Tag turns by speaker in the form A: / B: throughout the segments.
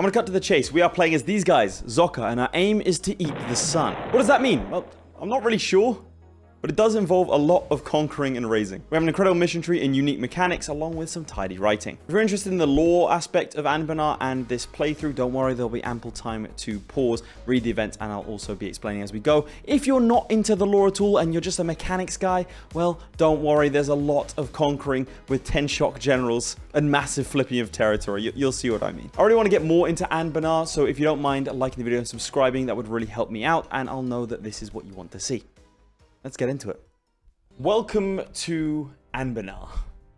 A: I'm gonna cut to the chase. We are playing as these guys, Zucker, and our aim is to eat the sun. What does that mean? Well, I'm not really sure, but it does involve a lot of conquering and raising. We have an incredible mission tree and unique mechanics, along with some tidy writing. If you're interested in the lore aspect of Anbanar and this playthrough, don't worry, there'll be ample time to pause, read the events, and I'll also be explaining as we go. If you're not into the lore at all and you're just a mechanics guy, well, don't worry, there's a lot of conquering with 10 shock generals and massive flipping of territory. You'll see what I mean. I already want to get more into Anbanar, so if you don't mind liking the video and subscribing, that would really help me out, and I'll know that this is what you want to see. Let's get into it. Welcome to Anbanar.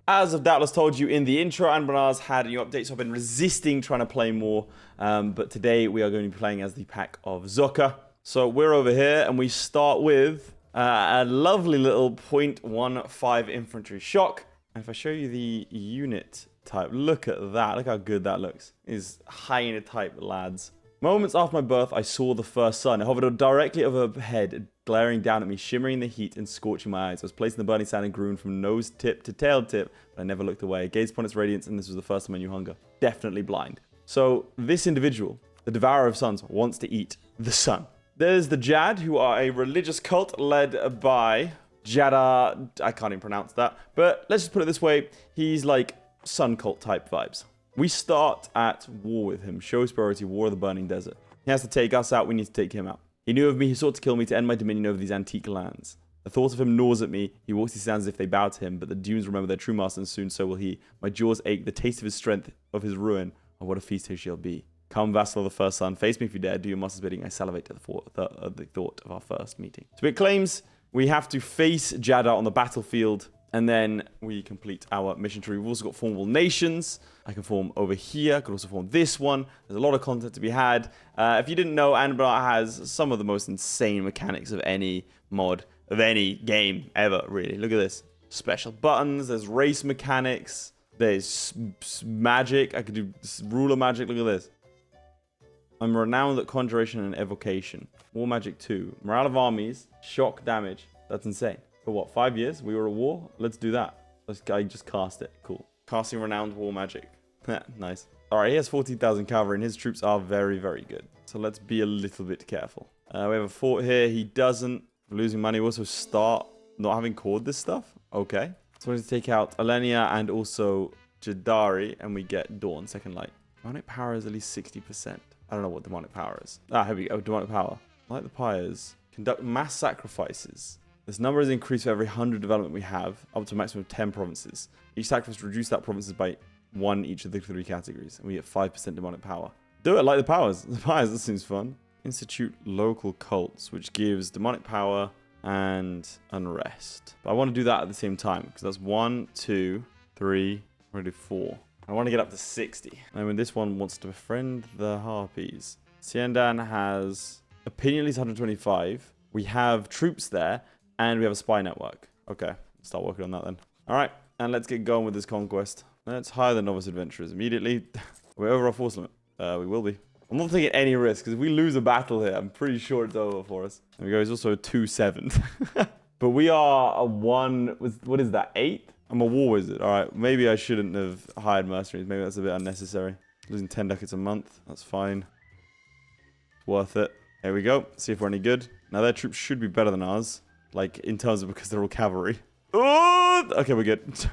A: As I've doubtless told you in the intro, Anbanar's had new updates, so I've been resisting trying to play more, but today we are going to be playing as the pack of Zucker. So we're over here, and we start with a lovely little 0.15 infantry shock. And if I show you the unit type, look at that. Look how good that looks. It's hyena type, lads. Moments after my birth, I saw the first sun. It hovered directly overhead, glaring down at me, shimmering in the heat and scorching my eyes. I was placed in the burning sand and groaned from nose tip to tail tip, but I never looked away. I gazed upon its radiance, and this was the first time I knew hunger. Definitely blind. So this individual, the devourer of suns, wants to eat the sun. There's the Jad, who are a religious cult led by Jadari. I can't even pronounce that, but let's just put it this way. He's like sun cult type vibes. We start at war with him. Show his priority, war of the burning desert. He has to take us out, we need to take him out. He knew of me, he sought to kill me to end my dominion over these antique lands. The thought of him gnaws at me. He walks these sands as if they bow to him, but the dunes remember their true master, and soon so will he. My jaws ache, the taste of his strength, of his ruin. Oh, what a feast he shall be. Come, vassal of the first sun, face me if you dare, do your master's bidding. I salivate at the thought of our first meeting. So it claims we have to face Jadari on the battlefield, and then we complete our mission tree. We've also got formable nations. I can form over here. I could also form this one. There's a lot of content to be had. If you didn't know, Anbanar has some of the most insane mechanics of any mod, of any game ever, really. Look at this. Special buttons. There's race mechanics. There's magic. I could do ruler magic. Look at this. I'm renowned at conjuration and evocation. War magic 2. Morale of armies. Shock damage. That's insane. For what, 5 years? We were at war? Let's do that. I just cast it. Cool. Casting renowned war magic. Nice. Alright, he has 14,000 cavalry and his troops are very, very good. So let's be a little bit careful. We have a fort here. He doesn't. We're losing money. We also start not having called this stuff. Okay. So we're going to take out Alenia and also Jadari, and we get Dawn, second light. Demonic power is at least 60%. I don't know what demonic power is. Ah, here we go. Demonic power. Like the pyres. Conduct mass sacrifices. This number is increased for every 100 development we have, up to a maximum of 10 provinces. Each sacrifice reduces that provinces by 1 each of the 3 categories, and we get 5% demonic power. Do it like the powers. The powers, that seems fun. Institute local cults, which gives demonic power and unrest. But I want to do that at the same time, because that's 1, 2, 3, I'm going to do 4. I want to get up to 60. And when this one wants to befriend the Harpies. Siendan has opinion least 125. We have troops there. And we have a spy network. Okay, start working on that then. All right, and let's get going with this conquest. Let's hire the novice adventurers immediately. We're over our force limit. We will be. I'm not taking any risk, because if we lose a battle here, I'm pretty sure it's over for us. There we go, he's also a 2-7. But we are a 1, what is that, 8? I'm a war wizard. All right, maybe I shouldn't have hired mercenaries. Maybe that's a bit unnecessary. Losing 10 ducats a month, that's fine. Worth it. There we go, see if we're any good. Now their troops should be better than ours. Like, in terms of because they're all cavalry. Oh! Okay, we're good.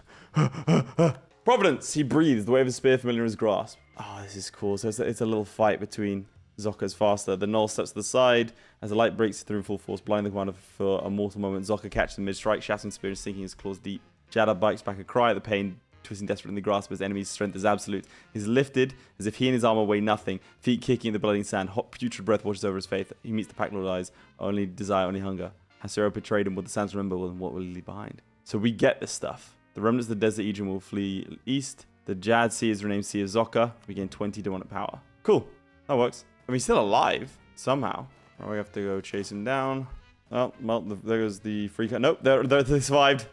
A: Providence! He breathes. The wave of his spear familiar in his grasp. Oh, this is cool. So it's a little fight between Zocker's faster. The Null steps to the side as the light breaks through in full force, blinding the commander for a mortal moment. Zocker catches him mid-strike, shattering spear and sinking his claws deep. Jadari bites back a cry at the pain, twisting desperately in the grasp of his enemy's strength is absolute. He's lifted as if he and his armor weigh nothing, feet kicking in the bloody sand. Hot, putrid breath washes over his face. He meets the pack lord eyes. Only desire, only hunger. Has Sarah betrayed him? Will the sands remember? What will he leave behind? So we get this stuff. The remnants of the desert Aegean will flee east. The Jad Sea is renamed Sea of Zucker. We gain 20 demonic power. Cool. That works. I mean, he's still alive somehow. Right, we have to go chase him down. Oh, well, there goes the free company. Nope, they survived.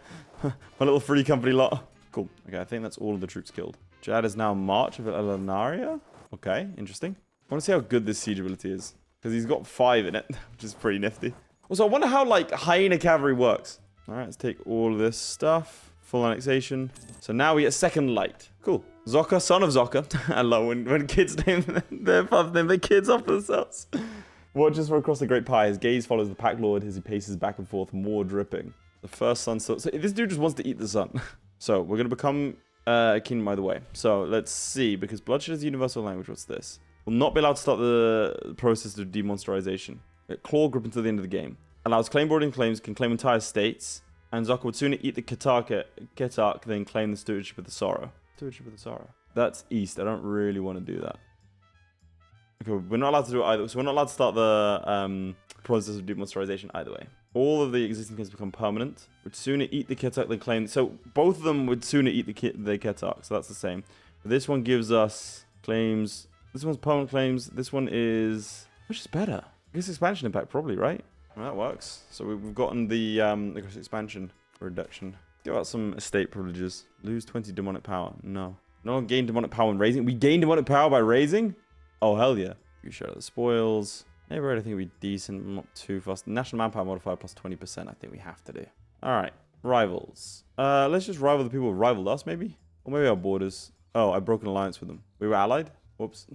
A: My little free company lot. Cool. Okay, I think that's all of the troops killed. Jad is now March of Elenaria. Okay, interesting. I want to see how good this siege ability is, because he's got 5 in it, which is pretty nifty. Also, I wonder how, like, hyena cavalry works. All right, let's take all of this stuff. Full annexation. So now we get second light. Cool. Zucker, son of Zucker. I love when kids name their father's name their kids after themselves. Watches from across the great pie. His gaze follows the pack lord as he paces back and forth, more dripping. The first sun so this dude just wants to eat the sun. So we're gonna become a kingdom either way. So let's see, because bloodshed is the universal language. What's this? Will not be allowed to start the process of demonsterization. Claw grip until the end of the game. Allows claim boarding claims, can claim entire states, and Zucker would sooner eat the Ketark than claim the stewardship of the sorrow. Stewardship of the sorrow. That's east. I don't really want to do that. Okay, we're not allowed to do it either. So we're not allowed to start the process of demonsterization either way. All of the existing claims become permanent. Would sooner eat the Ketark than claim. So both of them would sooner eat the Ketark. So that's the same. But this one gives us claims. This one's permanent claims. This one is... Which is better? I guess expansion impact probably, right? Well, that works. So we've gotten the expansion reduction. Give out some estate privileges. Lose 20 demonic power. No. No one gained demonic power when raising. We gained demonic power by raising? Oh, hell yeah. You share the spoils. Neighborhood, I think would be decent. Not too fast. National manpower modifier plus 20%. I think we have to do. All right. Rivals. Let's just rival the people who rivaled us, maybe? Or maybe our borders. Oh, I broke an alliance with them. We were allied? Whoops.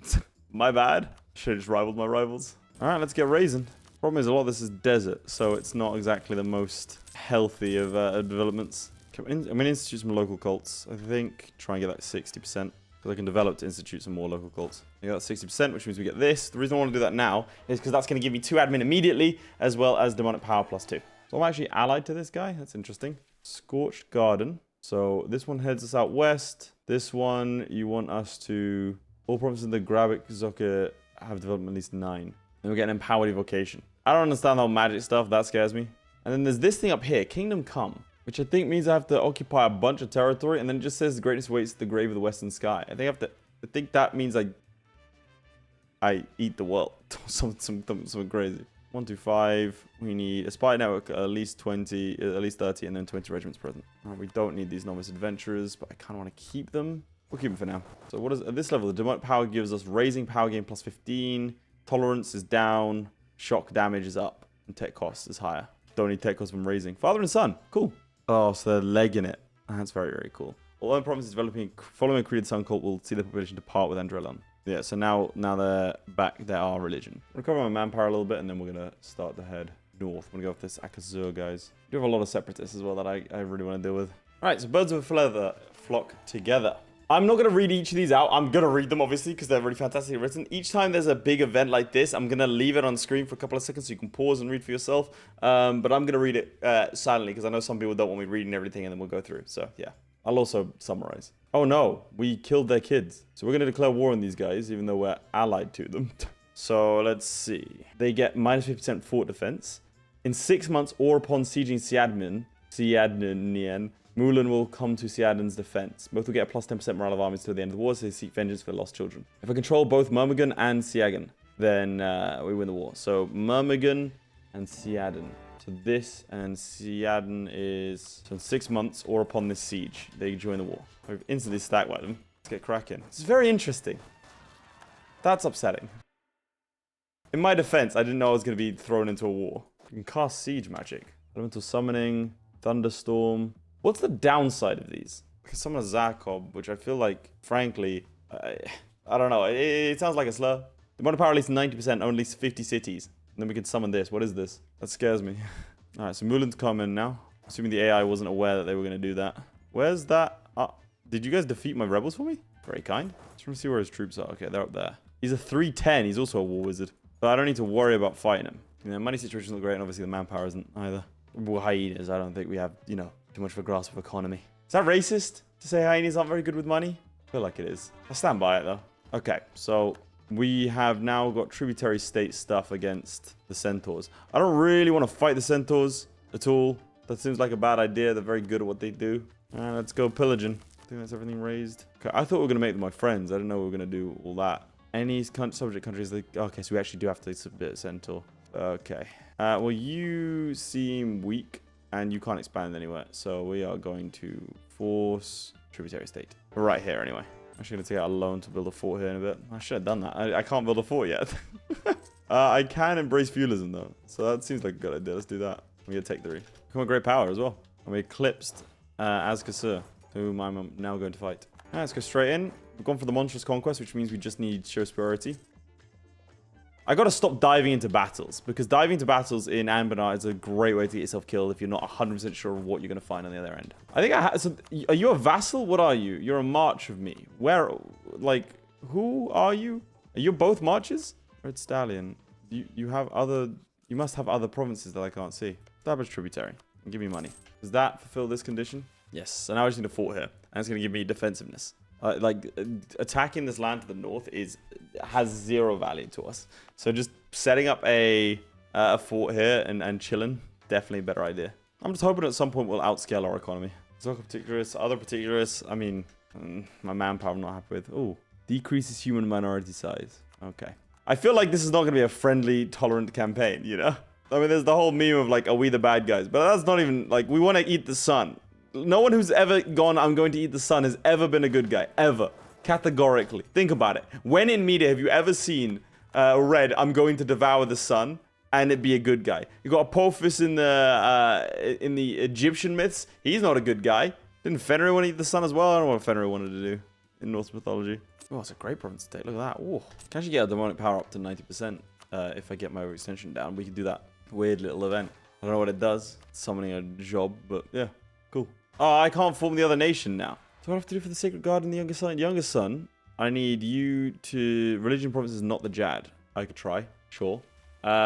A: My bad. Should have just rivaled my rivals. All right, let's get raising. Problem is, a lot of this is desert, so it's not exactly the most healthy of developments. I'm going to institute some local cults. I think try and get that 60%. Because I can develop to institute some more local cults. I got 60%, which means we get this. The reason I want to do that now is because that's going to give me 2 admin immediately, as well as demonic power plus 2. So I'm actually allied to this guy. That's interesting. Scorched Garden. So this one heads us out west. This one, you want us to... All provinces in the Grabic Zucker have development at least 9. And we get an empowered evocation. I don't understand the whole magic stuff. That scares me. And then there's this thing up here, Kingdom Come, which I think means I have to occupy a bunch of territory. And then it just says the greatest waits the grave of the western sky. I think that means I eat the world. something crazy. 1, 2, 5. We need a spy network, at least 20, at least 30, and then 20 regiments present. Right, we don't need these novice adventurers, but I kind of want to keep them. We'll keep them for now. So what is at this level? The demonic power gives us raising power gain plus 15. Tolerance is down. Shock damage is up. And tech cost is higher. Don't need tech cost from raising. Father and son. Cool. Oh, so they're legging it. That's very, very cool. Although province is developing, following a created sun cult will see the population depart with Andrelon. Yeah, so now they're back. They're our religion. Recover my manpower a little bit, and then we're going to start to head north. I'm going to go with this Akazur, guys. We do have a lot of separatists as well that I really want to deal with. All right, so birds of a feather flock together. I'm not going to read each of these out. I'm going to read them, obviously, because they're really fantastically written. Each time there's a big event like this, I'm going to leave it on screen for a couple of seconds so you can pause and read for yourself. But I'm going to read it silently because I know some people don't want me reading everything, and then we'll go through. So, yeah. I'll also summarize. Oh, no. We killed their kids. So we're going to declare war on these guys, even though we're allied to them. So, let's see. They get minus 50% fort defense. In 6 months or upon sieging Siadnien, Mulan will come to Siadan's defense. Both will get a plus 10% morale of armies till the end of the war, so they seek vengeance for lost children. If I control both Myrmidon and Siagan, then we win the war. So Myrmidon and Siadan. So this and Siadan is... So in 6 months or upon this siege, they join the war. I've instantly stacked by them. Let's get cracking. It's very interesting. That's upsetting. In my defense, I didn't know I was going to be thrown into a war. You can cast siege magic. Elemental summoning, thunderstorm... What's the downside of these? Because summon a Zakob, which I feel like, frankly, I don't know. It sounds like a slur. Demonic power at least 90%, only 50 cities. And then we can summon this. What is this? That scares me. All right, so Mulan's coming now. Assuming the AI wasn't aware that they were going to do that. Where's that? Did you guys defeat my rebels for me? Very kind. Just want to see where his troops are. Okay, they're up there. He's a 310. He's also a war wizard. But I don't need to worry about fighting him. You know, money situation's not great, and obviously the manpower isn't either. Well, hyenas, I don't think we have, you know, too much of a grasp of economy. Is that racist to say hyenas aren't very good with money? I feel like it is. I stand by it though. Okay, so we have now got tributary state stuff against the centaurs. I don't really want to fight the centaurs at all. That seems like a bad idea. They're very good at what they do. Let's go pillaging. I think that's everything raised. Okay, I thought we were going to make them my friends. I didn't know we were going to do all that. Any subject countries, okay, so we actually do have to submit a centaur. Okay. Well, you seem weak. And you can't expand anywhere. So we are going to force tributary state. We're right here anyway. I'm actually going to take out a loan to build a fort here in a bit. I should have done that. I can't build a fort yet. I can embrace feudalism though. So that seems like a good idea. Let's do that. We get take 3. Become a great power as well. And we eclipsed Azkasur, whom I'm now going to fight. Let's go straight in. We've gone for the monstrous conquest, which means we just need show superiority. I gotta stop diving into battles, because diving into battles in Anbanar is a great way to get yourself killed if you're not 100% sure of what you're gonna find on the other end. I think so are you a vassal? What are you? You're a march of me. Where, like, who are you? Are you both marches? Red Stallion. You must have other provinces that I can't see. Establish tributary and give me money. Does that fulfill this condition? Yes. So now I just need a fort here, and it's gonna give me defensiveness. Attacking this land to the north has 0 value to us. So just setting up a fort here and chilling, definitely a better idea. I'm just hoping at some point we'll outscale our economy. Zucker particularists, other particularists, I mean, my manpower I'm not happy with. Ooh, decreases human minority size. Okay. I feel like this is not going to be a friendly, tolerant campaign, you know? I mean, there's the whole meme of like, are we the bad guys? But that's not even, like, we want to eat the sun. No one who's ever gone, I'm going to eat the sun, has ever been a good guy. Ever. Categorically. Think about it. When in media have you ever seen read, I'm going to devour the sun, and it be a good guy? You got Apophis in the Egyptian myths. He's not a good guy. Didn't Fenrir want to eat the sun as well? I don't know what Fenrir wanted to do in Norse mythology. Oh, it's a great province to take. Look at that. Oh, can actually get a demonic power up to 90% if I get my overextension down. We can do that weird little event. I don't know what it does. It's summoning a job, but yeah, cool. Oh, I can't form the other nation now. So what do I have to do for the Sacred Guard and the youngest son? Youngest son, I need you to... Religion province is not the Jad. I could try. Sure.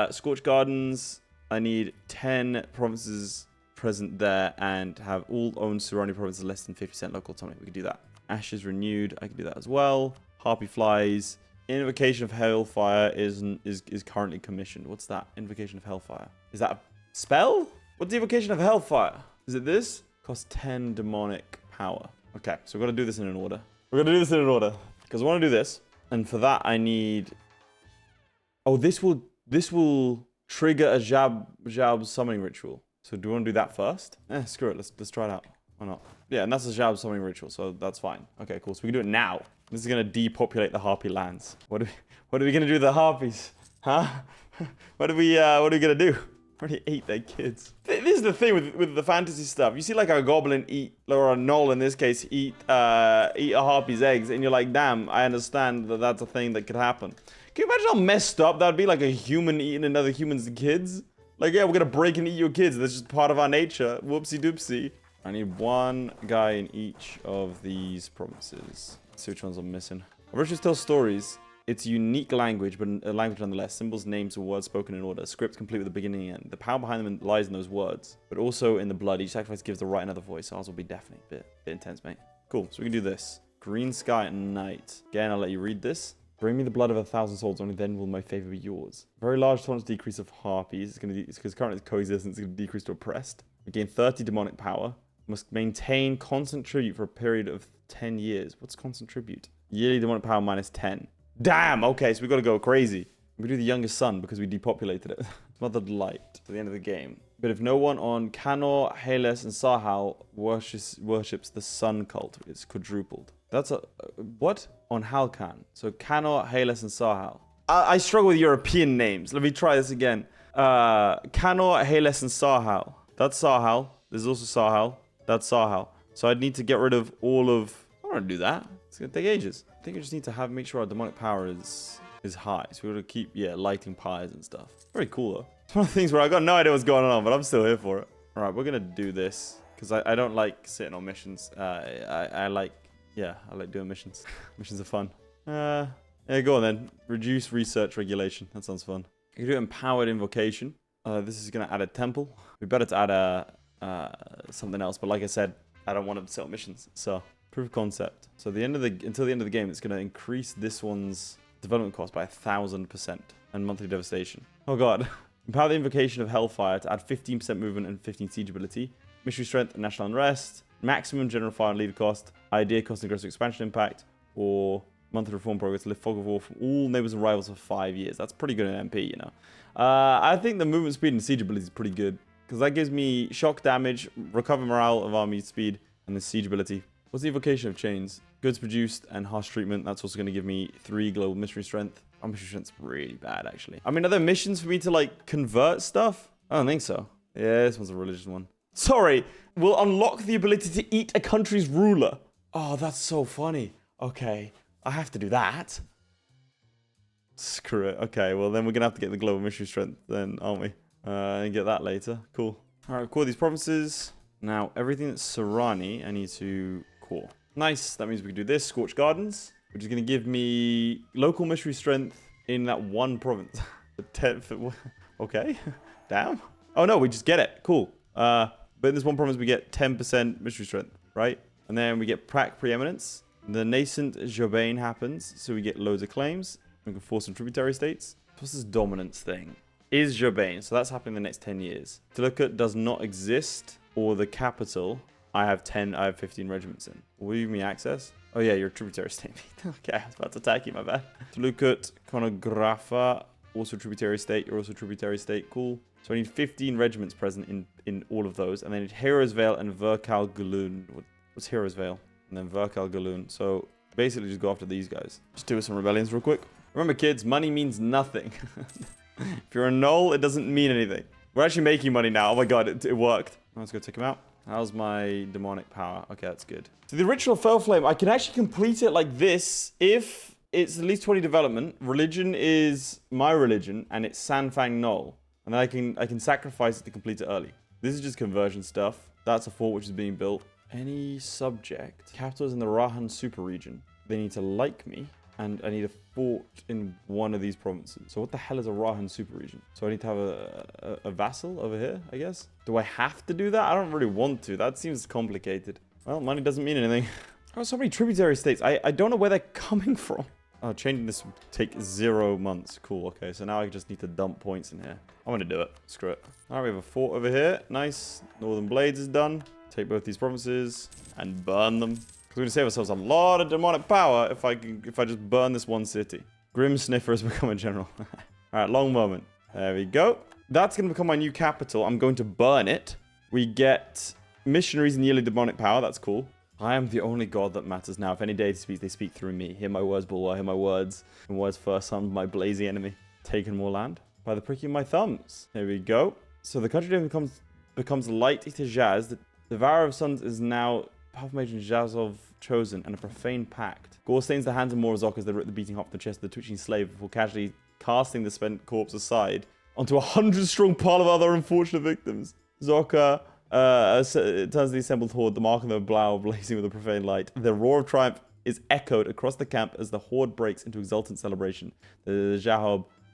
A: Scorched Gardens, I need 10 provinces present there and have all owned surrounding provinces less than 50% local autonomy. We could do that. Ashes renewed. I can do that as well. Harpy flies. Invocation of Hellfire is currently commissioned. What's that? Invocation of Hellfire. Is that a spell? What's the Invocation of Hellfire? Is it this? Costs 10 demonic power. Okay, so we've got to do this in an order. We're going to do this in an order. Because I want to do this. And for that, I need... Oh, this will trigger a Jab summoning ritual. So do we want to do that first? Screw it. Let's try it out. Why not? Yeah, and that's a Jab summoning ritual, so that's fine. Okay, cool. So we can do it now. This is going to depopulate the Harpy lands. What are we going to do with the Harpies? Huh? What are we going to do? Already ate their kids. This is the thing with the fantasy stuff. You see like a goblin eat, or a gnoll in this case, eat a Harpy's eggs, and you're like, damn, I understand that that's a thing that could happen. Can you imagine how messed up that would be, like a human eating another human's kids? Like, yeah, we're going to break and eat your kids. That's just part of our nature. Whoopsie doopsie. I need one guy in each of these provinces. Let's see which ones I'm missing. Originals tell stories. It's a unique language, but a language nonetheless. Symbols, names, and words spoken in order. Script complete with the beginning and end. The power behind them lies in those words, but also in the blood. Each sacrifice gives the right another voice. Ours will be deafening. Bit intense, mate. Cool. So we can do this. Green sky at night. Again, I'll let you read this. Bring me the blood of 1,000 souls. Only then will my favor be yours. Very large tolerance decrease of harpies. It's because currently it's coexistence. It's going to decrease to oppressed. We gain 30 demonic power. Must maintain constant tribute for a period of 10 years. What's constant tribute? Yearly demonic power minus 10. Damn, okay, so we got to go crazy. We do the youngest son because we depopulated it. Smothered light to the end of the game. But if no one on Kanor, Hales, and Sahal worships the sun cult, it's quadrupled. That's a... what? On Halkan. So Kanor, Hales, and Sahal. I struggle with European names. Let me try this again. Kanor, Hales, and Sahal. That's Sahal. There's also Sahal. That's Sahal. So I'd need to get rid of all of... I don't want to do that. It's going to take ages. I think we just need to make sure our demonic power is high. So we're going to keep, lighting pies and stuff. Very cool, though. It's one of the things where I got no idea what's going on, but I'm still here for it. All right, we're going to do this. Because I don't like sitting on missions. I like doing missions. Missions are fun. Yeah, go on then. Reduce research regulation. That sounds fun. You can do empowered invocation. This is going to add a temple. It'd be better to add something else. But like I said, I don't want to set up missions. So... proof of concept. So until the end of the game, it's going to increase this one's development cost by 1,000% and monthly devastation. Oh god. Empower the invocation of Hellfire to add 15% movement and 15 siege ability. Mystery strength and national unrest. Maximum general fire and leader cost. Idea cost and aggressive expansion impact. Or monthly reform progress. Lift fog of war from all neighbors and rivals for 5 years. That's pretty good in MP, you know. I think the movement speed and siege ability is pretty good. Because that gives me shock damage, recover morale of army speed, and the siege ability. What's the evocation of chains? Goods produced and harsh treatment. That's also going to give me 3 global mystery strength. Oh, mystery strength's really bad, actually. I mean, are there missions for me to, like, convert stuff? I don't think so. Yeah, this one's a religious one. Sorry. Will unlock the ability to eat a country's ruler. Oh, that's so funny. Okay, I have to do that. Screw it. Okay, well then we're gonna have to get the global mission strength then, aren't we? And get that later. Cool. All right, core these provinces. Now everything that's Serrani, I need to core. Nice. That means we can do this. Scorched Gardens, which is gonna give me local mystery strength in that one province. The 10th. Okay. Damn. Oh no, we just get it. Cool. But in this one province we get 10% mystery strength, right? And then we get pact preeminence. The nascent Jobane happens, so we get loads of claims. We can force some tributary states. What's this dominance thing? Is Jobane, so that's happening in the next 10 years. Tulukat does not exist, or the capital. I have 15 regiments in. Will you give me access? Oh yeah, you're a tributary state. Okay, I was about to attack you, my bad. Tulukat, Konografa, also tributary state. You're also tributary state, cool. So I need 15 regiments present in all of those. And then I need Heroes Vale and Verkal Galoon. What's Heroes Vale? And then Verkal Galoon. So basically just go after these guys. Just do some rebellions real quick. Remember, kids, money means nothing. If you're a null, it doesn't mean anything. We're actually making money now. Oh my god, it worked. Let's go take him out. How's my demonic power? Okay, that's good. So the ritual fell flame, I can actually complete it like this if it's at least 20 development. Religion is my religion, and it's Sanfang null. And then I can sacrifice it to complete it early. This is just conversion stuff. That's a fort which is being built. Any subject. Capital is in the Rahan super region. They need to like me. And I need a fort in one of these provinces. So what the hell is a Rahan super region? So I need to have a vassal over here, I guess? Do I have to do that? I don't really want to. That seems complicated. Well, money doesn't mean anything. Oh, so many tributary states. I don't know where they're coming from. Oh, changing this would take 0 months. Cool, okay. So now I just need to dump points in here. I'm going to do it. Screw it. All right, we have a fort over here. Nice. Northern Blades is done. Take both these provinces and burn them. We're going to save ourselves a lot of demonic power if I just burn this one city. Grim Sniffer has become a general. All right, long moment. There we go. That's going to become my new capital. I'm going to burn it. We get missionaries and yearly demonic power. That's cool. I am the only god that matters now. If any deity speaks, they speak through me. Hear my words, Bulwer. Hear my words. And words first, son, my blazy enemy. Taken more land by the pricking of my thumbs. There we go. So the country becomes light to Jazz. The Devourer of Suns is now Half Mage and Jazov chosen, and a profane pact. Gore stains the hands of Morozok as they rip the beating heart from the chest of the twitching slave before casually casting the spent corpse aside onto 100-strong pile of other unfortunate victims. Zucker turns the assembled horde, the mark on their brow blazing with a profane light. The roar of triumph is echoed across the camp as the horde breaks into exultant celebration. The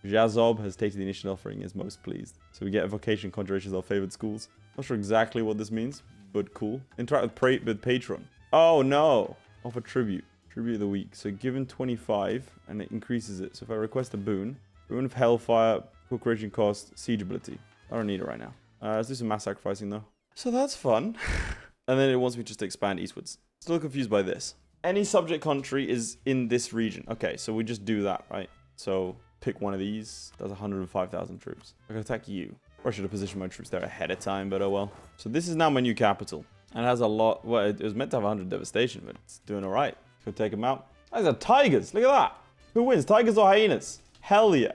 A: Jazob has tasted the initial offering and is most pleased. So we get evocation conjurations of favored schools. Not sure exactly what this means, but cool. Interact with patron. Oh no! Offer tribute. Tribute of the week. So given 25, and it increases it. So if I request a boon, boon of hellfire, procreation cost, siege ability. I don't need it right now. Let's do some mass sacrificing though. So that's fun. And then it wants me just to expand eastwards. Still confused by this. Any subject country is in this region. Okay, so we just do that, right? So pick one of these. That's 105,000 troops. I can attack you. Or I should have positioned my troops there ahead of time, but oh well. So this is now my new capital. And it has a lot. Well, it was meant to have 100 devastation, but it's doing all right. Go take them out. Those are tigers. Look at that. Who wins? Tigers or hyenas? Hell yeah.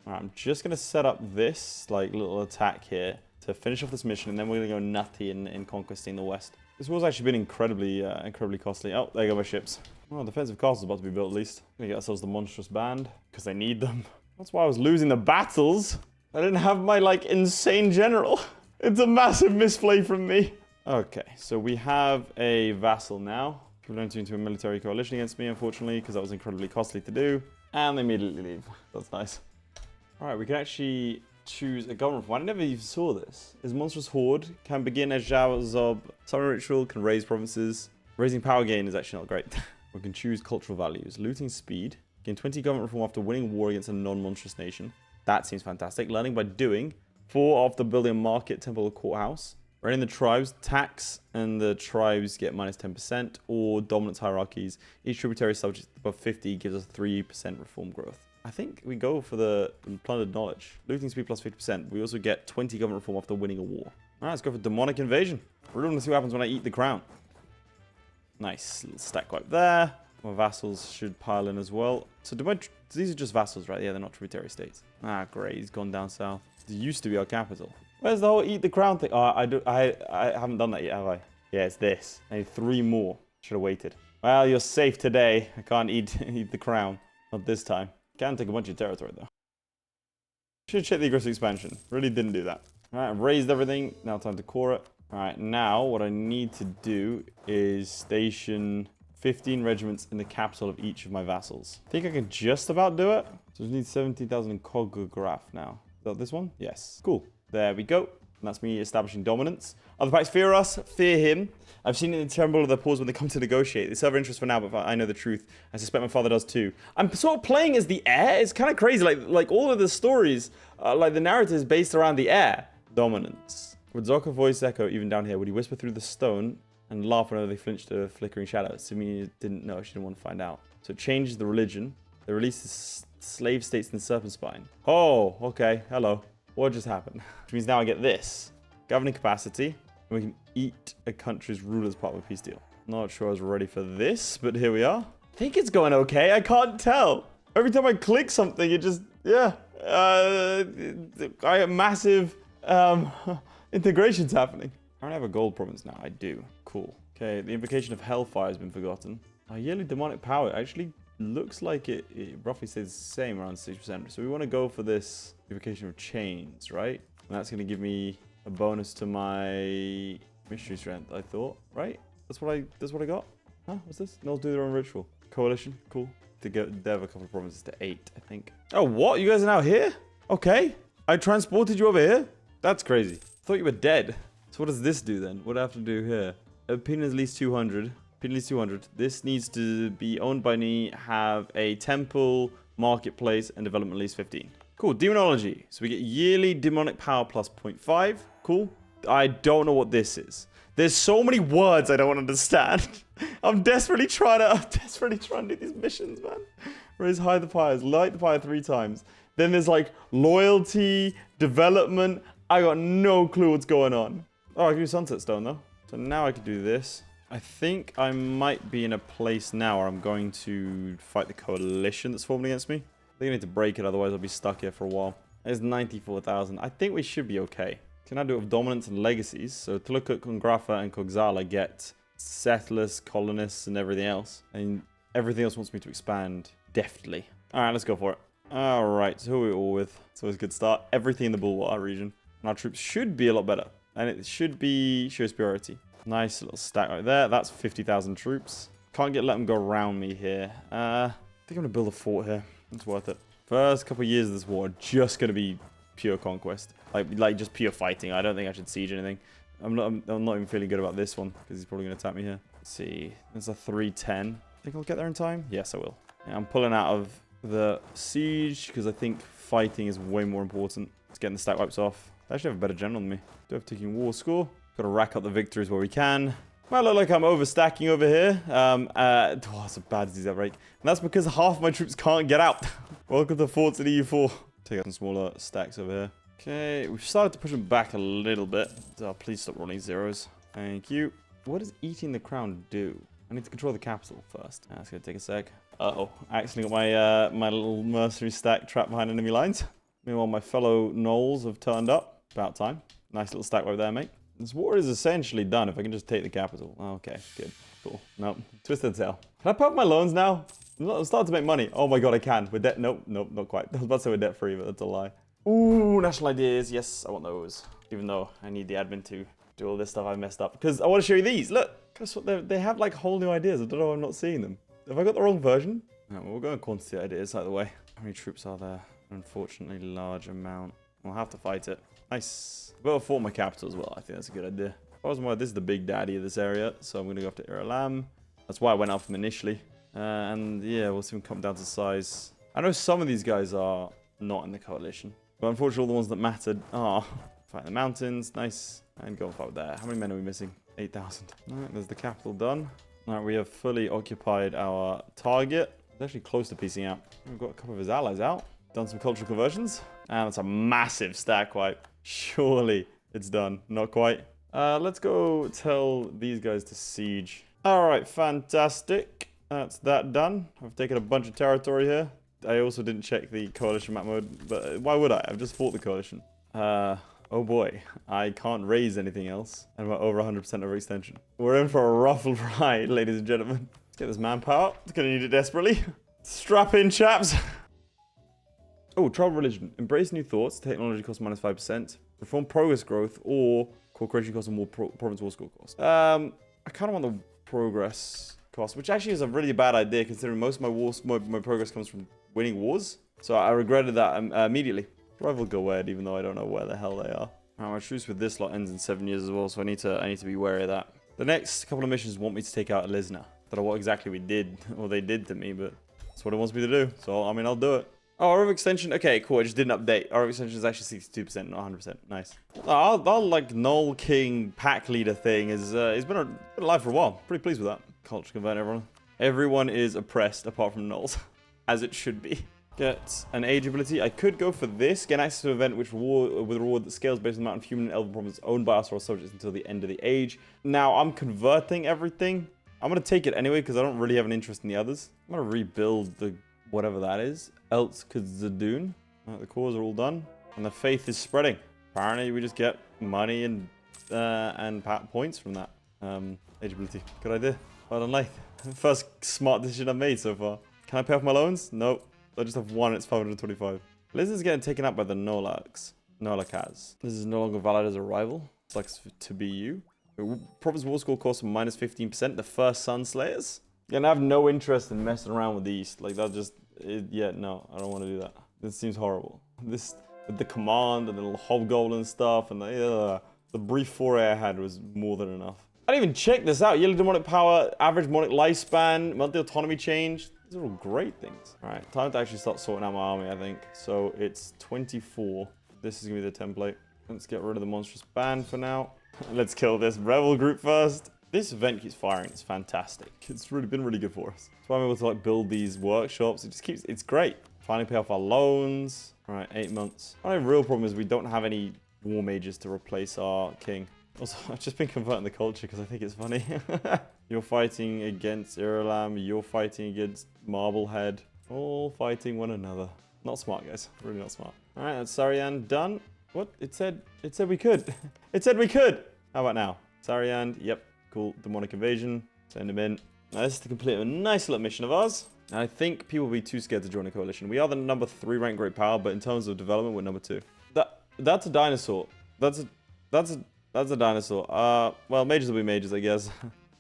A: All right, I'm just going to set up this like little attack here to finish off this mission. And then we're going to go nutty in conquesting the west. This war's actually been incredibly costly. Oh, there go my ships. Well, defensive castle's about to be built at least. We're going to get ourselves the monstrous band because I need them. That's why I was losing the battles. I didn't have my like insane general. It's a massive misplay from me. Okay, so we have a vassal now. People don't into a military coalition against me, unfortunately, because that was incredibly costly to do. And they immediately leave. That's nice. All right, we can actually choose a government form. I never even saw this. Is monstrous horde can begin as Jazob. Summon ritual can raise provinces. Raising power gain is actually not great. We can choose cultural values. Looting speed. Gain 20 government reform after winning war against a non-monstrous nation. That seems fantastic. Learning by doing. 4 after building a market, temple, or courthouse. Running the tribes, tax, and the tribes get minus 10%, or dominance hierarchies. Each tributary subject above 50 gives us 3% reform growth. I think we go for the plundered knowledge. Looting speed plus 50%. We also get 20 government reform after winning a war. All right, let's go for demonic invasion. We're going to see what happens when I eat the crown. Nice little stack wipe there. My vassals should pile in as well. So these are just vassals, right? Yeah, they're not tributary states. Ah, great. He's gone down south. It used to be our capital. Where's the whole eat the crown thing? Oh, I haven't done that yet, have I? Yeah, it's this. I need 3 more. Should have waited. Well, you're safe today. I can't eat the crown. Not this time. Can take a bunch of territory, though. Should check the aggressive expansion. Really didn't do that. Alright, I've raised everything. Now time to core it. Alright, now what I need to do is station 15 regiments in the capital of each of my vassals. I think I can just about do it. So I just need 17,000 in Kogograph now. Is that this one? Yes. Cool. There we go. And that's me establishing dominance. Other packs fear us, fear him. I've seen it in the tremble of their paws when they come to negotiate. They serve interest for now, but I know the truth. I suspect my father does too. I'm sort of playing as the heir. It's kind of crazy. Like all of the stories, like the narrative is based around the heir. Dominance. Would Zucker voice echo even down here? Would he whisper through the stone and laugh whenever they flinched to a flickering shadow? Simi didn't know. She didn't want to find out. So it changes the religion. They release the slave states in the serpent spine. Oh, okay. Hello. What just happened? Which means now I get this. Governing capacity. And we can eat a country's ruler as part of a peace deal. Not sure I was ready for this, but here we are. I think it's going okay. I can't tell. Every time I click something, it just, yeah. I have massive integrations happening. I don't have a gold province now. I do. Cool. Okay, the invocation of hellfire has been forgotten. Our yearly demonic power actually looks like it roughly stays the same, around 6%. So we want to go for this invocation of chains, right? And that's going to give me a bonus to my mystery strength, I thought, right? That's what I got. Huh? What's this? Gnolls do their own ritual. Coalition, cool. To get dev a couple of provinces to 8, I think. Oh, what? You guys are now here? Okay. I transported you over here? That's crazy. I thought you were dead. So what does this do then? What do I have to do here? Opinion is at least 200. Opinion is 200. This needs to be owned by me, have a temple, marketplace, and development at least 15. Cool. Demonology. So we get yearly demonic power plus 0.5. Cool. I don't know what this is. There's so many words I don't understand. I'm desperately trying to do these missions, man. Raise high the pyres, light the pyre 3 times. Then there's like loyalty, development. I got no clue what's going on. Oh, I can do sunset stone though. So now I can do this. I think I might be in a place now where I'm going to fight the coalition that's forming against me. I think I need to break it, otherwise I'll be stuck here for a while. There's 94,000. I think we should be okay. Can I do it with dominance and legacies? So Tluka, Kongrafa, and Kogzala get settlers, colonists, and everything else. And everything else wants me to expand deftly. Alright, let's go for it. Alright, so who are we all with? It's always a good start. Everything in the Bulwark region. And our troops should be a lot better. And it should be show superiority. Nice little stack right there. That's 50,000 troops. Can't let them go around me here. I think I'm going to build a fort here. It's worth it. First couple of years of this war are just going to be pure conquest. Like just pure fighting. I don't think I should siege anything. I'm not even feeling good about this one because he's probably going to attack me here. Let's see. There's a 310. Think I'll get there in time? Yes, I will. Yeah, I'm pulling out of the siege because I think fighting is way more important. Let's get the stack wipes off. I actually have a better general than me. Do have taking war score. Got to rack up the victories where we can. Might look like I'm overstacking over here. It's a bad disease outbreak. And that's because half my troops can't get out. Welcome to forts in EU4. Take out some smaller stacks over here. Okay, we've started to push them back a little bit. So please stop rolling zeros. Thank you. What does eating the crown do? I need to control the capital first. That's going to take a sec. Uh-oh. I accidentally got my little mercenary stack trapped behind enemy lines. Meanwhile, my fellow gnolls have turned up. About time. Nice little stack right there, mate. This war is essentially done if I can just take the capital. Okay, good. Cool. Nope. Twisted tail. Can I pay off my loans now? I'm starting to make money. Oh my god, I can. We're debt. Nope, not quite. I was about to say we're debt free, but that's a lie. Ooh, national ideas. Yes, I want those. Even though I need the admin to do all this stuff I messed up. Because I want to show you these. Look. Guess what? They have like whole new ideas. I don't know why I'm not seeing them. Have I got the wrong version? No, well, we'll go on quantity ideas out of the way. How many troops are there? Unfortunately, large amount. We'll have to fight it. Nice. I've got to fort my capital as well. I think that's a good idea. This is the big daddy of this area, so I'm going to go after Iralam. That's why I went after him initially. And yeah, we'll see him come down to size. I know some of these guys are not in the coalition, but unfortunately all the ones that mattered are fight the mountains. Nice. And go and fight there. How many men are we missing? 8,000. Alright, there's the capital done. Alright, we have fully occupied our target. It's actually close to piecing out. We've got a couple of his allies out. Done some cultural conversions. And that's a massive stack wipe. Surely it's done. Not quite. Let's go tell these guys to siege. Alright, fantastic. That's that done. I've taken a bunch of territory here. I also didn't check the coalition map mode, but why would I? I've just fought the coalition. Oh boy, I can't raise anything else. And we're over 100% overextension. We're in for a rough ride, ladies and gentlemen. Let's Get this manpower. It's gonna need it desperately. Strap in, chaps. Oh, tribal religion. Embrace new thoughts. Technology cost minus 5%. Reform progress growth or corporation cost and more province war score cost. I kind of want the progress cost, which actually is a really bad idea considering most of my wars, my progress comes from winning wars. So I regretted that immediately. Rival go wed, even though I don't know where the hell they are. Alright, my truce with this lot ends in 7 years as well, so I need to be wary of that. The next couple of missions want me to take out Elisna. Don't know what exactly we did, or they did to me, but that's what it wants me to do. So, I mean, I'll do it. Oh, our extension. Okay, cool. I just didn't update. Our extension is actually 62%, not 100%. Nice. Our like Null King pack leader thing is it's been alive for a while. Pretty pleased with that. Culture convert everyone. Everyone is oppressed apart from Nulls, as it should be. Get an age ability. I could go for this. Get access to an event with reward that scales based on the amount of human and elven provinces owned by us or subjects until the end of the age. Now I'm converting everything. I'm gonna take it anyway because I don't really have an interest in the others. I'm gonna rebuild the whatever that is. Else Zadun. The cores are all done. And the faith is spreading. Apparently we just get money and points from that. Age ability. Good idea. Well done, Laith. First smart decision I've made so far. Can I pay off my loans? Nope. I just have one. It's 525. Liz is getting taken up by the Nolaks. Nolakas. This is no longer valid as a rival. Sucks to be you. Province war score costs minus 15%. The first Sun Slayers. You're gonna have no interest in messing around with the East. Like that just... yeah, no, I don't want to do that. This seems horrible. This, with the command and the little hobgoblin stuff and the brief foray I had was more than enough. I didn't even check this out. Yellow demonic power, average demonic lifespan, monthly autonomy change. These are all great things. All right, time to actually start sorting out my army, I think. So it's 24. This is gonna be the template. Let's get rid of the monstrous band for now. Let's kill this rebel group first. This event keeps firing. It's fantastic. It's really been really good for us. That's why I'm able to like build these workshops. It just keeps, it's great. Finally pay off our loans. All right, 8 months. My real problem is we don't have any war mages to replace our king. Also, I've just been converting the culture because I think it's funny. You're fighting against Iralam. You're fighting against Marblehead. All fighting one another. Not smart, guys. Really not smart. All right, that's Sarian done. What? It said we could. It said we could. How about now? Sarian, yep. Cool. Demonic invasion. Send him in. Now, this is to complete a nice little mission of ours. And I think people will be too scared to join a coalition. We are the number 3 ranked great power, but in terms of development, we're number 2. That's a dinosaur. That's a dinosaur. Well, mages will be mages, I guess.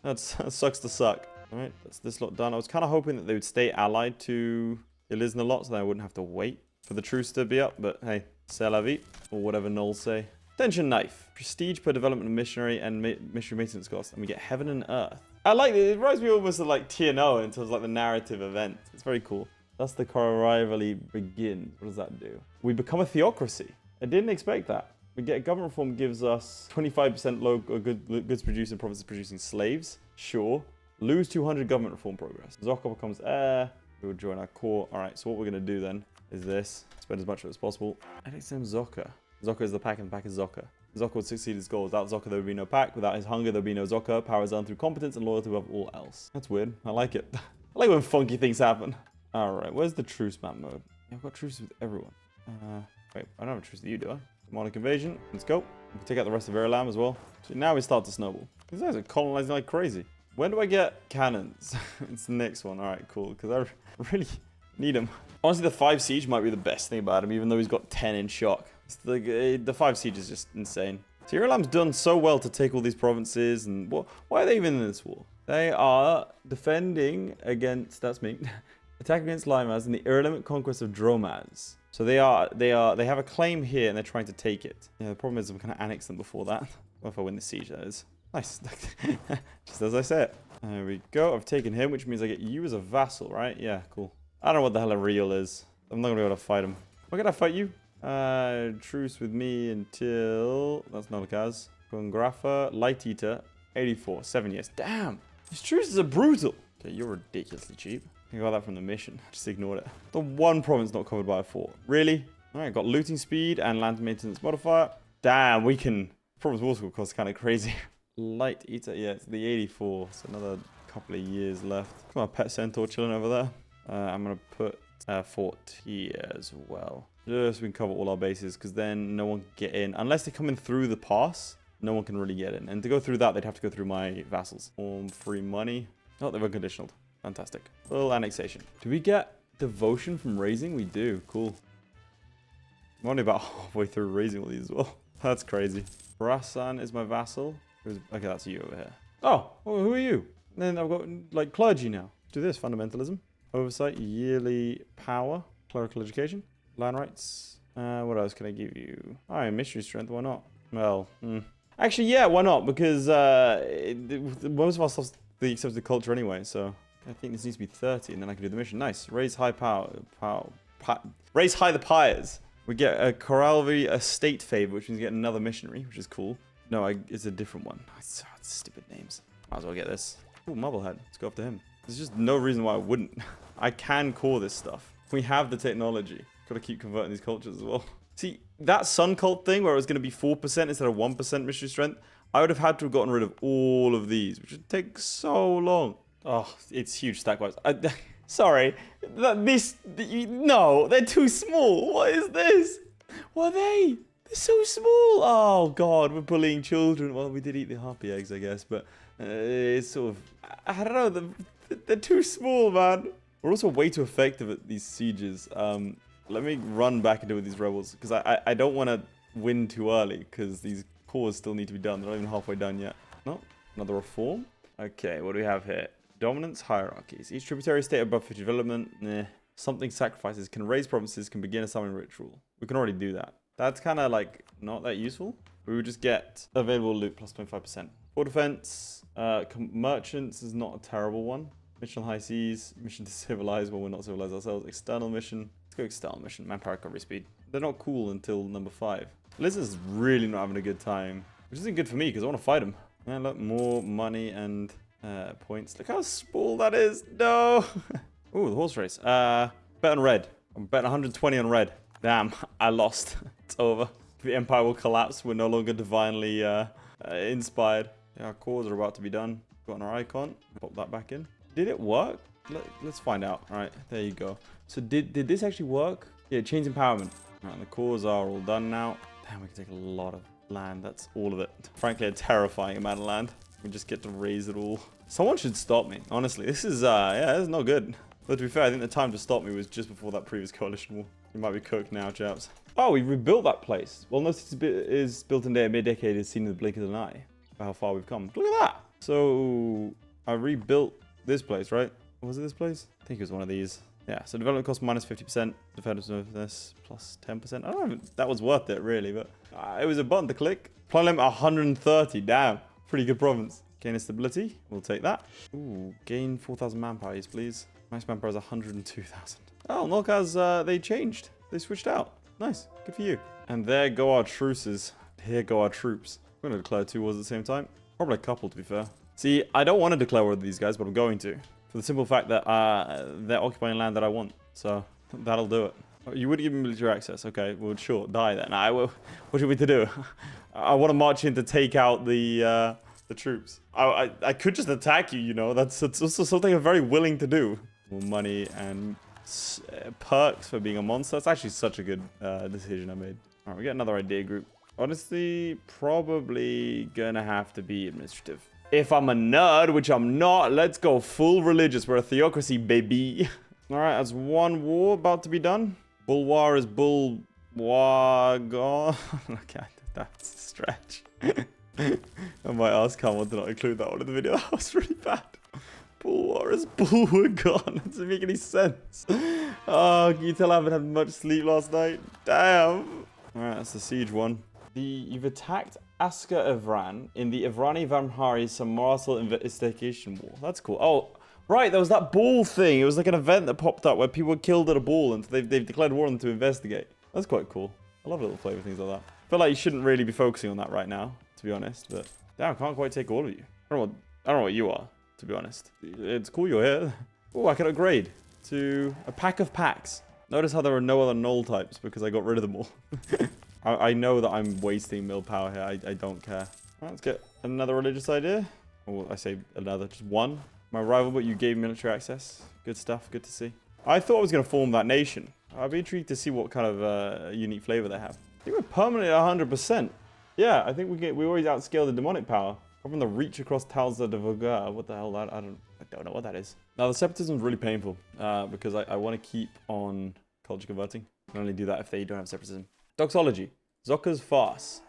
A: That sucks to suck. All right, that's this lot done. I was kind of hoping that they would stay allied to Elisna lot, so that I wouldn't have to wait for the truce to be up. But hey, c'est la vie, or whatever Nulls say. Tension knife. Prestige per development of missionary and missionary maintenance cost. And we get heaven and earth. I like it. It reminds me almost of like TNO in terms of like the narrative event. It's very cool. Thus the rivalry begins. What does that do? We become a theocracy. I didn't expect that. We get government reform gives us 25% low goods producing provinces producing slaves. Sure. Lose 200 government reform progress. Zucker becomes heir. We will join our core. All right. So what we're going to do then is this. Spend as much of it as possible. I think it's named Zucker. Zucker is the pack and the pack is Zucker. Zucker would succeed his goal. Without Zucker, there would be no pack. Without his hunger, there would be no Zucker. Power is earned through competence and loyalty above all else. That's weird. I like it. I like when funky things happen. All right. Where's the truce map mode? Yeah, I've got truce with everyone. Wait, I don't have a truce with you, do I? Demonic invasion. Let's go. We can take out the rest of Iralam as well. So now we start to snowball. These guys are colonizing like crazy. When do I get cannons? It's the next one. All right, cool. Because I really need them. Honestly, the 5 siege might be the best thing about him, even though he's got 10 in shock. The 5 siege is just insane. So Iralam's done so well to take all these provinces, and why are they even in this war? They are defending against, that's me, attack against Limaz in the irrelevant conquest of Dromaz. So they have a claim here and they're trying to take it. Yeah, the problem is I'm gonna annex them before that. Well, if I win the siege, that is. Nice. Just as I said. There we go. I've taken him, which means I get you as a vassal, right? Yeah, cool. I don't know what the hell a real is. I'm not gonna be able to fight him. Why can't I fight you? Truce with me until... That's not a Kaz. Congrafa, Light Eater, 84, 7 years. Damn! These truces are brutal. Okay, you're ridiculously cheap. I got that from the mission. Just ignored it. The one province not covered by a fort. Really? Alright, got looting speed and land maintenance modifier. Damn, we can... Province war school costs kind of crazy. Light Eater, yeah, it's the 84. So another couple of years left. Got my pet centaur chilling over there. I'm going to put fort here as well. Just so we can cover all our bases, because then no one can get in. Unless they come in through the pass, no one can really get in. And to go through that, they'd have to go through my vassals. Free money. Oh, they've unconditionaled. Fantastic. Full annexation. Do we get devotion from raising? We do. Cool. I'm only about halfway through raising all these as well. That's crazy. Brasan is my vassal. Okay, that's you over here. Oh, well, who are you? And then I've got, like, clergy now. Do this. Fundamentalism. Oversight. Yearly power. Clerical education. Land rights. What else can I give you? Oh, missionary strength. Why not? Well, actually, yeah, why not? Because most of our stuff's the accepted culture anyway, so I think this needs to be 30, and then I can do the mission. Nice. Raise high raise high the pyres. We get a Coralvi estate favor, which means we get another missionary, which is cool. No, it's a different one. It's stupid names. Might as well get this. Ooh, Marblehead. Let's go after him. There's just no reason why I wouldn't. I can core this stuff. We have the technology. Got to keep converting these cultures as well. See, that sun cult thing where it was going to be 4% instead of 1% missionary strength, I would have had to have gotten rid of all of these, which would take so long. Oh, it's huge stack-wise. Sorry. No, they're too small. What is this? What are they? They're so small. Oh, God, we're bullying children. Well, we did eat the Harpy eggs, I guess, but it's sort of... I don't know. They're too small, man. We're also way too effective at these sieges. Let me run back into these rebels, because I don't want to win too early, because these cores still need to be done. They're not even halfway done yet. No? Another reform? Okay, what do we have here? Dominance hierarchies. Each tributary state above 50 development. Something sacrifices. Can raise provinces. Can begin a summoning ritual. We can already do that. That's kind of like not that useful. We would just get available loot plus 25%. For defense. Merchants is not a terrible one. Mission on high seas. Mission to civilize. Well, we're not civilized ourselves. External mission. Let's go external mission. Manpower recovery speed. They're not cool until number 5. Lizard's really not having a good time. Which isn't good for me because I want to fight him. And look, more money and points. Look how small that is. No. Ooh, the horse race. Bet on red. I'm betting 120 on red. Damn, I lost. It's over. The empire will collapse. We're no longer divinely inspired. Yeah, our cores are about to be done. Got on our icon. Pop that back in. Did it work? Let's find out. All right, there you go. So did this actually work? Yeah, change empowerment. All right, the cores are all done now. Damn, we can take a lot of land. That's all of it. Frankly, a terrifying amount of land. We just get to raise it all. Someone should stop me. Honestly, this is yeah, this is not good. But to be fair, I think the time to stop me was just before that previous coalition war. You might be cooked now, chaps. Oh, we rebuilt that place. Well, no city is built in a mid-decade is seen in the blink of an eye. For how far we've come. Look at that. So I rebuilt this place, right? Was it this place? I think it was one of these. Yeah, so development cost minus 50%, defensiveness plus 10%. I don't know if that was worth it, really, but it was a button to click. Plan limit 130, damn. Pretty good province. Gain stability, we'll take that. Ooh, gain 4,000 manpower, please. Max manpower is 102,000. Oh, look, as they changed. They switched out. Nice, good for you. And there go our truces. Here go our troops. We're going to declare 2 wars at the same time. Probably a couple, to be fair. See, I don't want to declare war with these guys, but I'm going to. For the simple fact that they're occupying land that I want. So that'll do it. You would give me military access. Okay, well, sure, die then. What do you want me to do? I want to march in to take out the troops. I could just attack you, you know. That's also something I'm very willing to do. More money and perks for being a monster. That's actually such a good decision I made. All right, we get another idea group. Honestly, probably gonna have to be administrative. If I'm a nerd, which I'm not, let's go full religious. We're a theocracy, baby. All right, that's 1 war about to be done. Bulwar is Bulwar gone. Okay, that's a stretch. I might ask Carmichael to not include that one in the video. That was really bad. Bulwar is Bulwar gone. That doesn't make any sense. Oh, can you tell I haven't had much sleep last night? Damn. All right, that's the siege one. You've attacked Asker Evran in the Evrani Vamhari Samarasal investigation war. That's cool. Oh, right, there was that ball thing. It was like an event that popped up where people were killed at a ball and they've declared war on them to investigate. That's quite cool. I love little flavor things like that. I feel like you shouldn't really be focusing on that right now, to be honest. But damn, I can't quite take all of you. I don't know what you are, to be honest. It's cool you're here. Oh, I can upgrade to a pack of packs. Notice how there are no other null types because I got rid of them all. I know that I'm wasting mill power here. I don't care. Right, let's get another religious idea. Or I say another, just one. My rival, but you gave military access. Good stuff. Good to see. I thought I was going to form that nation. I'd be intrigued to see what kind of unique flavor they have. I think we're permanently at 100%. Yeah, I think we always outscale the demonic power. From the reach across Talza de Vogar. What the hell? I don't know what that is. Now, the separatism is really painful because I want to keep on culture converting. I can only do that if they don't have separatism. Doxology. Zucker's farce.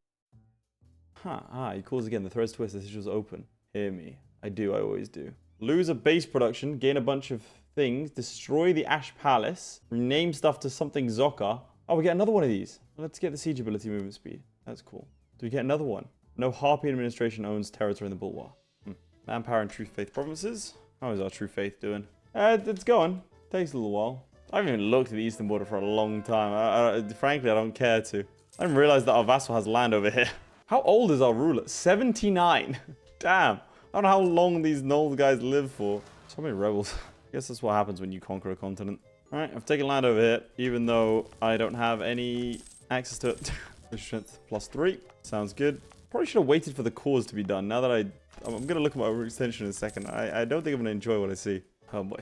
A: He calls again. The threads twist. The sigils open. Hear me. I do. I alwaage do. Lose a base production. Gain a bunch of things. Destroy the Ash Palace. Rename stuff to something Zucker. Oh, we get another one of these. Let's get the siege ability movement speed. That's cool. Do we get another one? No Harpy administration owns territory in the Bulwark. Manpower and True Faith provinces. How is our True Faith doing? It's going. Takes a little while. I haven't even looked at the eastern border for a long time. Frankly, I don't care to. I didn't realize that our vassal has land over here. How old is our ruler? 79. Damn. I don't know how long these Knoll guys live for. So many rebels. I guess that's what happens when you conquer a continent. Alright, I've taken land over here, even though I don't have any access to it. Strength +3. Sounds good. Probably should have waited for the cause to be done. Now that I'm going to look at my overextension in a second. I don't think I'm going to enjoy what I see. Oh boy.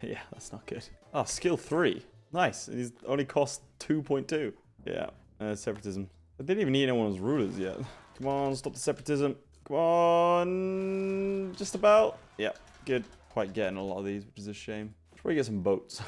A: Yeah, that's not good. Oh, skill 3. Nice. He's only cost 2.2. Yeah. Separatism. I didn't even need anyone's rulers yet. Come on, stop the separatism. Come on. Just about. Yeah, good. Quite getting a lot of these, which is a shame. Should probably get some boats.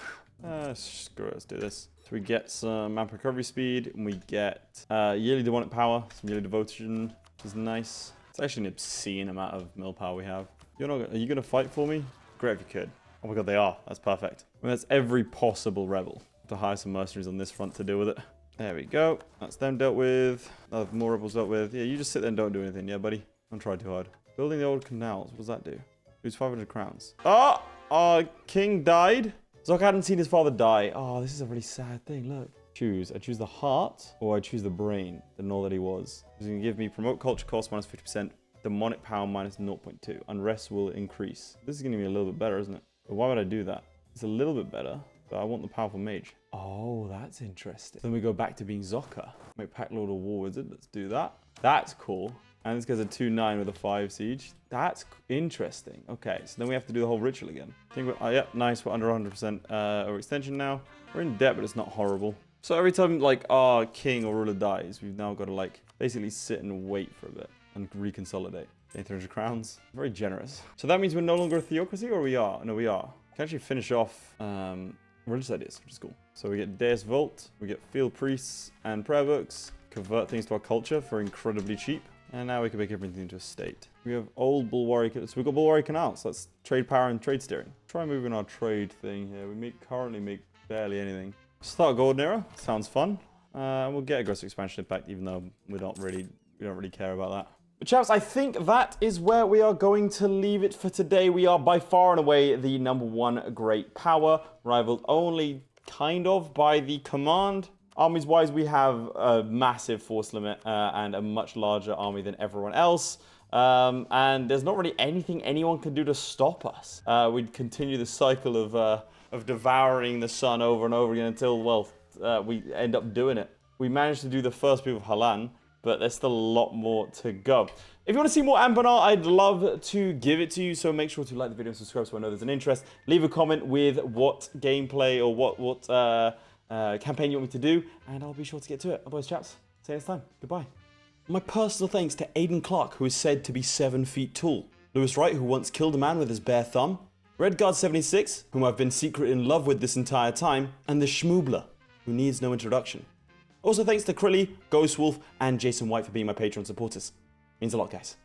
A: Screw it, let's do this. So we get some map recovery speed, and we get yearly demonic power, some yearly devotion, which is nice. It's actually an obscene amount of mill power we have. Are you going to fight for me? Great if you could. Oh my god, they are. That's perfect. I mean, that's every possible rebel. To hire some mercenaries on this front to deal with it. There we go. That's them dealt with. More rebels dealt with. Yeah, you just sit there and don't do anything. Yeah, buddy. Don't try too hard. Building the old canals. What does that do? Lose 500 crowns. Oh! Our king died. Zucker hadn't seen his father die. Oh, this is a really sad thing. Look. Choose. I choose the heart or I choose the brain. The Knoll that he was. He's going to give me promote culture cost minus 50%. Demonic power minus 0.2. Unrest will increase. This is going to be a little bit better, isn't it? But why would I do that? It's a little bit better, but I want the powerful mage. Oh, that's interesting. Then we go back to being Zucker. Make Pact Lord or War Wizard. Let's do that. That's cool. And this guy's a 2-9 with a 5 siege. That's interesting. Okay, so then we have to do the whole ritual again. I think we're, yeah, nice. We're under 100% overextension now. We're in debt, but it's not horrible. So every time, like, our king or ruler dies, we've now got to, like, basically sit and wait for a bit and reconsolidate. 300 crowns. Very generous. So that means we're no longer a theocracy, or we are? No, we are. We can actually finish off religious ideas, which is cool. So we get Deus Vault, we get field priests and prayer books, convert things to our culture for incredibly cheap, and now we can make everything into a state. We have old Bulwark, so we've got Bulwark canals. That's trade power and trade steering. Try moving our trade thing here. We currently make barely anything. Start Golden Era. Sounds fun. And we'll get aggressive expansion impact, even though we don't really care about that. But chaps, I think that is where we are going to leave it for today. We are by far and away the #1 great power, rivaled only kind of by the command. Armies-wise, we have a massive force limit and a much larger army than everyone else. And there's not really anything anyone can do to stop us. We'd continue the cycle of devouring the sun over and over again until, well, we end up doing it. We managed to do the first move of Halan, but there's still a lot more to go. If you want to see more Ambanar, I'd love to give it to you, so make sure to like the video and subscribe so I know there's an interest. Leave a comment with what gameplay or what campaign you want me to do, and I'll be sure to get to it. Otherwise, chaps, see you next time. Goodbye. My personal thanks to Aiden Clark, who is said to be 7 feet tall. Lewis Wright, who once killed a man with his bare thumb. Redguard76, whom I've been secretly in love with this entire time. And the Schmoobler, who needs no introduction. Also thanks to Crilly, Ghostwolf, and Jason White for being my Patreon supporters. Means a lot, guys.